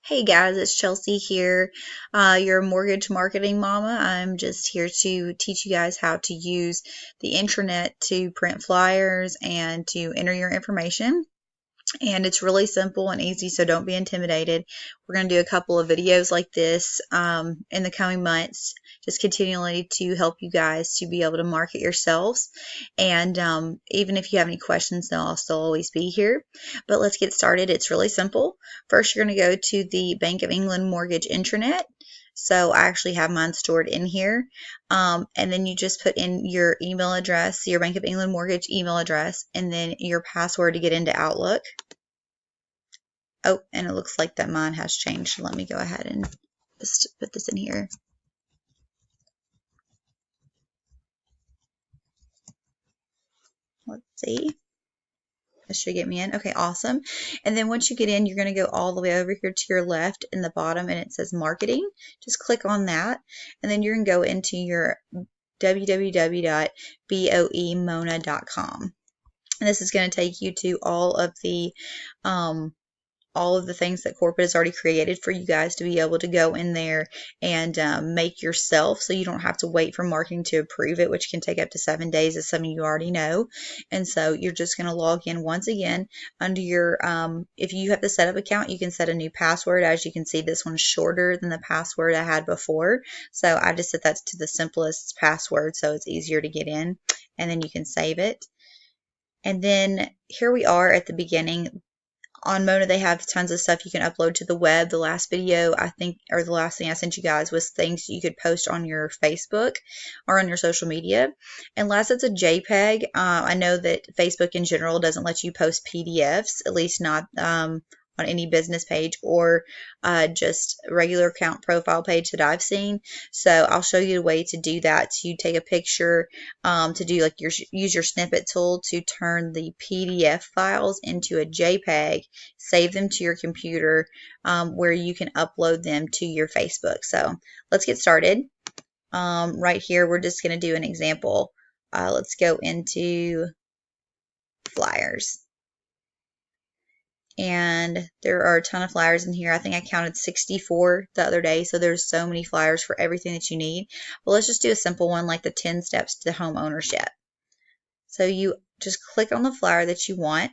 Hey guys, it's Chelsea here, your mortgage marketing mama. I'm just here to teach you guys how to use the intranet to print flyers and to enter your information. And it's really simple and easy, so don't be intimidated. We're going to do a couple of videos like this in the coming months, just continually to help you guys to be able to market yourselves. And even if you have any questions, they'll still always be here. But let's get started. It's really simple. First, you're going to go to the Bank of England Mortgage Intranet. So I actually have mine stored in here. And then you just put in your email address, your Bank of England mortgage email address, and then your password to get into Outlook. Oh, and it looks like that mine has changed. Let me go ahead and just put this in here. Let's see. This should get me in. Okay, awesome. And then once you get in, you're going to go all the way over here to your left in the bottom, and it says marketing. Just click on that, and then you're going to go into your www.boemona.com. And this is going to take you to all of the things that corporate has already created for you guys to be able to go in there and make yourself, so you don't have to wait for marketing to approve it, which can take up to 7 days, as some of you already know. And so you're just going to log in once again under your, if you have the setup account, you can set a new password. As you can see, this one's shorter than the password I had before. So I just set that to the simplest password so it's easier to get in, and then you can save it. And then here we are at the beginning. On Mona, they have tons of stuff you can upload to the web. The last video, I think, or the last thing I sent you guys was things you could post on your Facebook or on your social media. Unless it's a JPEG, I know that Facebook in general doesn't let you post PDFs, at least not on any business page or just regular account profile page that I've seen. So I'll show you the way to do that. To take a picture, to do like use your snippet tool to turn the PDF files into a JPEG, save them to your computer where you can upload them to your Facebook. So let's get started. Right here, we're just going to do an example. Let's go into flyers. And there are a ton of flyers in here. I think I counted 64 the other day, so there's so many flyers for everything that you need. But let's just do a simple one like the 10 steps to home ownership. So you just click on the flyer that you want,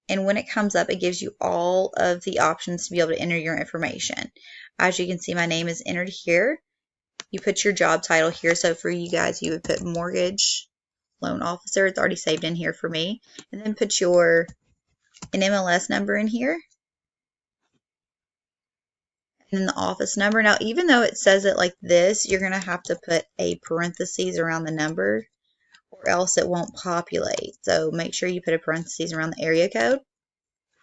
and when it comes up, it gives you all of the options to be able to enter your information. As you can see, my name is entered here. You put your job title here. So for you guys, you would put mortgage loan officer. It's already saved in here for me. And then put your MLS number in here, and then the office number. Now, even though it says it like this, you're going to have to put a parentheses around the number, or else it won't populate. So make sure you put a parentheses around the area code.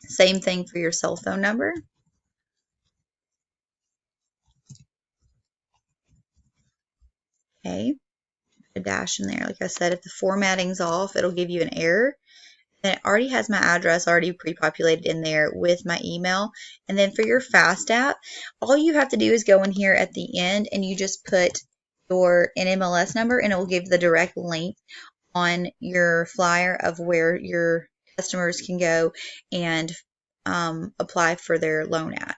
Same thing for your cell phone number. Okay, put a dash in there. Like I said, if the formatting's off, it'll give you an error. And it already has my address already pre-populated in there with my email. And then for your Fast app, all you have to do is go in here at the end and you just put your NMLS number, and it will give the direct link on your flyer of where your customers can go and apply for their loan at.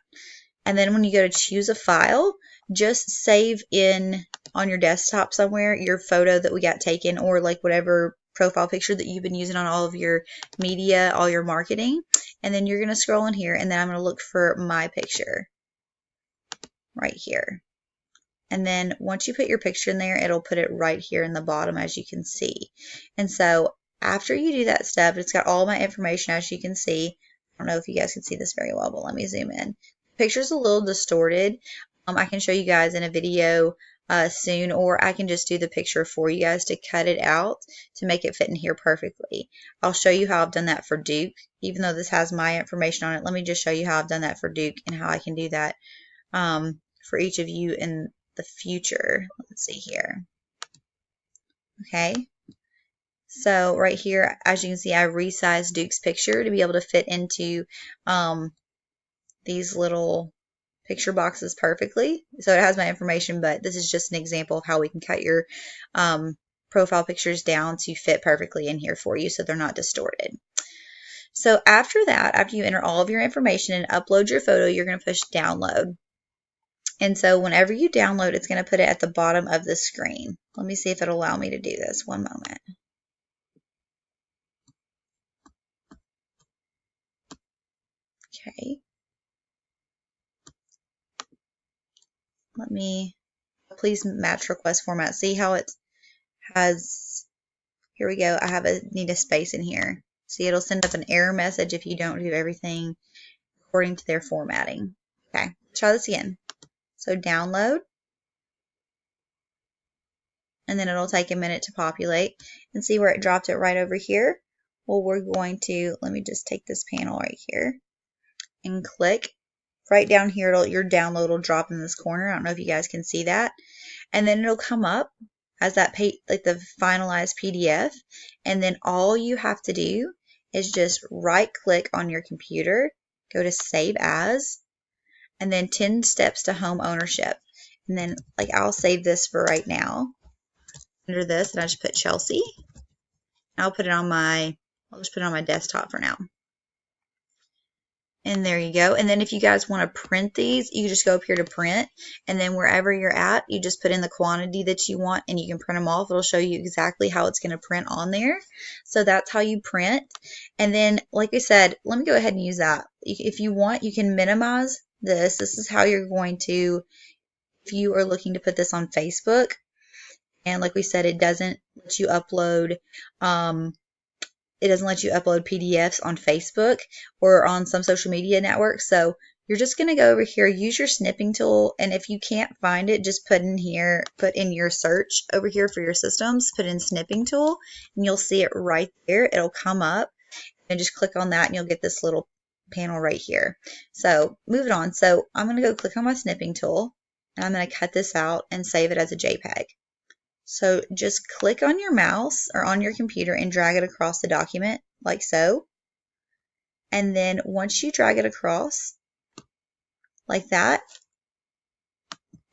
And then when you go to choose a file, just save in on your desktop somewhere your photo that we got taken, or like whatever profile picture that you've been using on all of your media, all your marketing. And then you're going to scroll in here, and then I'm going to look for my picture right here. And then once you put your picture in there, it'll put it right here in the bottom, as you can see. And so after you do that step, it's got all my information, as you can see. I don't know if you guys can see this very well, but let me zoom in. The picture's a little distorted. I can show you guys in a video soon, or I can just do the picture for you guys to cut it out to make it fit in here perfectly. I'll show you how I've done that for Duke. Even though this has my information on it, let me just show you how I've done that for Duke and how I can do that for each of you in the future. Let's see here. Okay. So right here, as you can see, I resized Duke's picture to be able to fit into these little picture boxes perfectly. So it has my information, but this is just an example of how we can cut your profile pictures down to fit perfectly in here for you so they're not distorted. So after that, after you enter all of your information and upload your photo, you're going to push download. And so whenever you download, it's going to put it at the bottom of the screen. Let me see if it'll allow me to do this. One moment. Okay. Let me, please match request format. See how it has, here we go. I need a space in here. See, it'll send up an error message if you don't do everything according to their formatting. Okay, try this again. So download, and then it'll take a minute to populate, and see where it dropped it right over here. Well, we're going to, let me just take this panel right here and click right down here. Your download will drop in this corner. I don't know if you guys can see that. And then it'll come up as that like the finalized PDF. And then all you have to do is just right click on your computer, go to save as, and then 10 steps to home ownership. And then like I'll save this for right now under this, and I just put Chelsea. I'll just put it on my desktop for now. And there you go. And then if you guys want to print these, you just go up here to print. And then wherever you're at, you just put in the quantity that you want and you can print them off. It'll show you exactly how it's going to print on there. So that's how you print. And then, like I said, let me go ahead and use that. If you want, you can minimize this. This is how you're going to, if you are looking to put this on Facebook. And like we said, it doesn't let you upload PDFs on Facebook or on some social media network. So you're just going to go over here, use your snipping tool, and if you can't find it, just put in your search over here for your systems, put in snipping tool, and you'll see it right there. It'll come up, and just click on that, and you'll get this little panel right here. So moving on. So I'm going to go click on my snipping tool, and I'm going to cut this out and save it as a JPEG. So just click on your mouse or on your computer and drag it across the document like so. And then once you drag it across like that,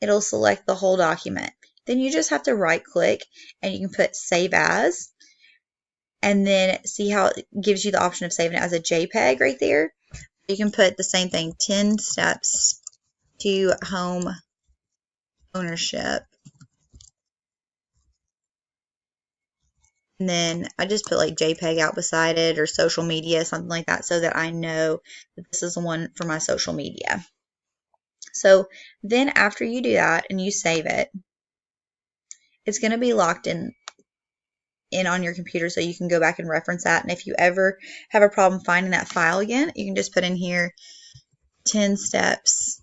it'll select the whole document. Then you just have to right click and you can put save as, and then see how it gives you the option of saving it as a JPEG right there. You can put the same thing, 10 steps to home ownership. And then I just put like JPEG out beside it or social media, something like that, so that I know that this is the one for my social media. So then after you do that and you save it, it's going to be locked in on your computer so you can go back and reference that. And if you ever have a problem finding that file again, you can just put in here 10 steps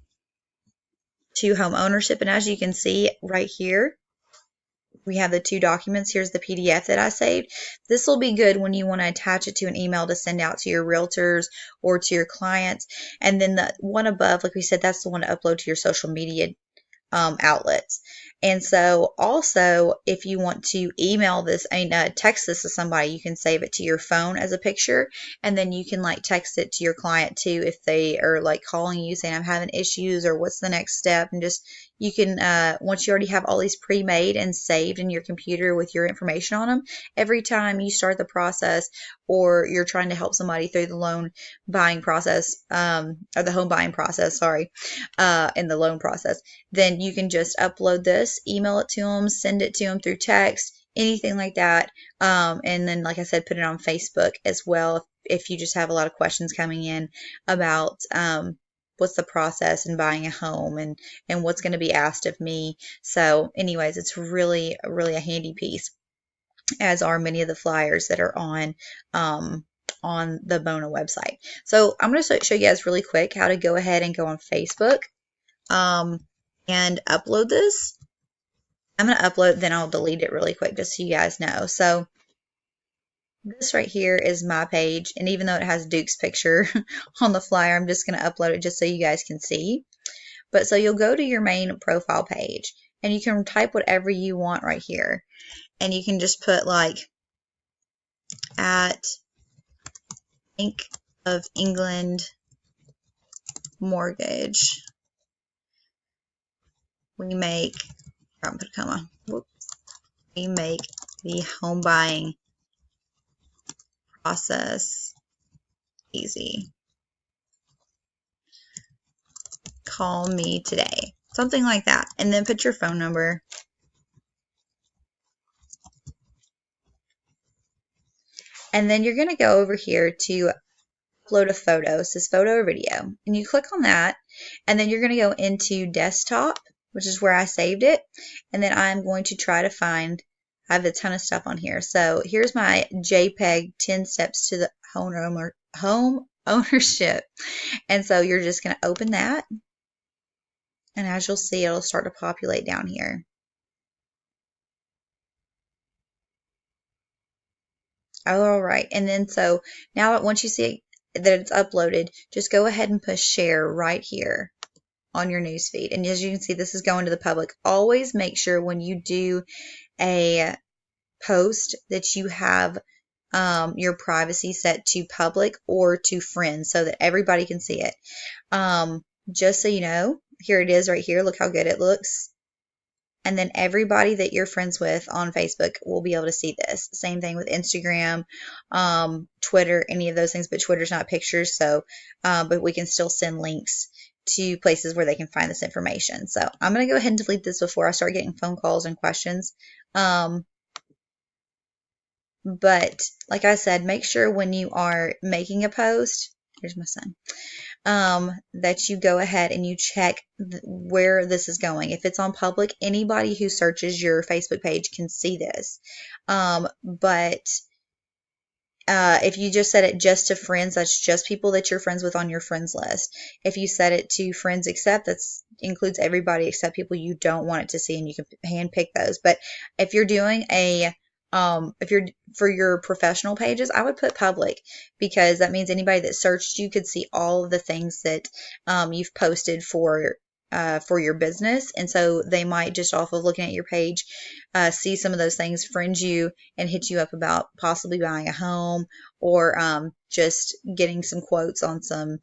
to home ownership. And as you can see right here, we have the two documents. Here's the PDF that I saved. This will be good when you want to attach it to an email to send out to your realtors or to your clients. And then the one above, like we said, that's the one to upload to your social media outlets. And so also, if you want to email this, text this to somebody, you can save it to your phone as a picture, and then you can like text it to your client too if they are like calling you saying I'm having issues or what's the next step, and just you can once you already have all these pre-made and saved in your computer with your information on them, every time you start the process or you're trying to help somebody through the loan buying process or the home buying process, in the loan process, then you can just upload this, email it to them, send it to them through text, anything like that. And then, like I said, put it on Facebook as well if you just have a lot of questions coming in about what's the process in buying a home and what's going to be asked of me. So anyways, it's really a handy piece, as are many of the flyers that are on the BONA website. So I'm going to show you guys really quick how to go ahead and go on Facebook and upload this. I'm going to upload, then I'll delete it really quick just so you guys know. So this right here is my page, and even though it has Duke's picture on the flyer, I'm just going to upload it just so you guys can see. But so you'll go to your main profile page, and you can type whatever you want right here. And you can just put like at Bank of England mortgage, we make, I'm put a comma, we make the home buying process easy. Call me today. Something like that. And then put your phone number. And then you're going to go over here to upload a photo. It says photo or video. And you click on that. And then you're going to go into desktop, which is where I saved it. And then I'm going to try to find, I have a ton of stuff on here. So here's my JPEG 10 steps to the home ownership. And so you're just going to open that. And as you'll see, it'll start to populate down here. All right. And then so now once you see that it's uploaded, just go ahead and push share right here on your newsfeed. And as you can see, this is going to the public. Always make sure when you do a post that you have your privacy set to public or to friends so that everybody can see it. Just so you know, here it is right here. Look how good it looks. And then everybody that you're friends with on Facebook will be able to see this. Same thing with Instagram, Twitter, any of those things, but Twitter's not pictures, so but we can still send links to places where they can find this information. So I'm going to go ahead and delete this before I start getting phone calls and questions. But like I said, make sure when you are making a post, here's my son, that you go ahead and you check where this is going. If it's on public, anybody who searches your Facebook page can see this. But if you just set it just to friends, that's just people that you're friends with on your friends list. If you set it to friends except, that includes everybody except people you don't want it to see, and you can handpick those. But if you're doing if you're for your professional pages, I would put public, because that means anybody that searched you could see all of the things that you've posted for your business. And so they might, just off of looking at your page, see some of those things, friend you, and hit you up about possibly buying a home, or just getting some quotes on some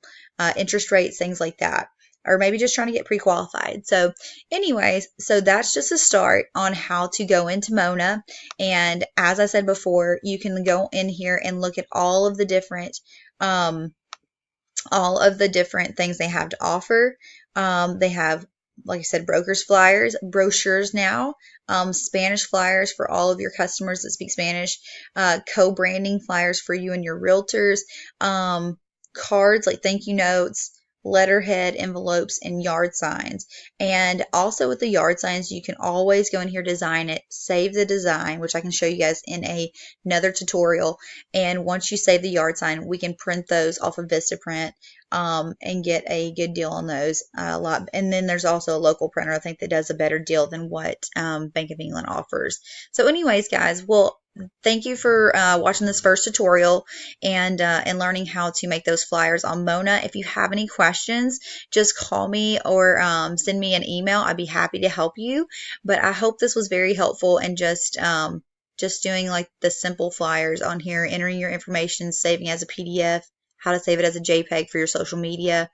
interest rates, things like that. Or maybe just trying to get pre-qualified. So anyways, so that's just a start on how to go into Mona. And as I said before, you can go in here and look at all of the different things they have to offer. They have, like I said, brokers flyers, brochures now, Spanish flyers for all of your customers that speak Spanish, co-branding flyers for you and your realtors, cards like thank you notes, letterhead, envelopes, and yard signs. And also with the yard signs, you can always go in here, design it, save the design, which I can show you guys in another tutorial. And once you save the yard sign, we can print those off of Vistaprint and get a good deal on those a lot. And then there's also a local printer, I think, that does a better deal than what Bank of England offers. So anyways, guys, well, thank you for watching this first tutorial and learning how to make those flyers on Mona. If you have any questions, just call me or send me an email. I'd be happy to help you. But I hope this was very helpful, and just doing like the simple flyers on here, entering your information, saving as a PDF, how to save it as a JPEG for your social media.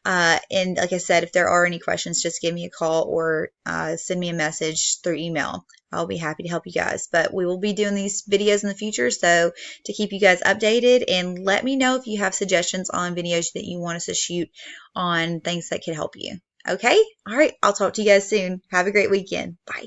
And like I said, if there are any questions, just give me a call or send me a message through email. I'll be happy to help you guys. But we will be doing these videos in the future, so to keep you guys updated, and let me know if you have suggestions on videos that you want us to shoot on things that could help you. Okay? All right. I'll talk to you guys soon. Have a great weekend. Bye.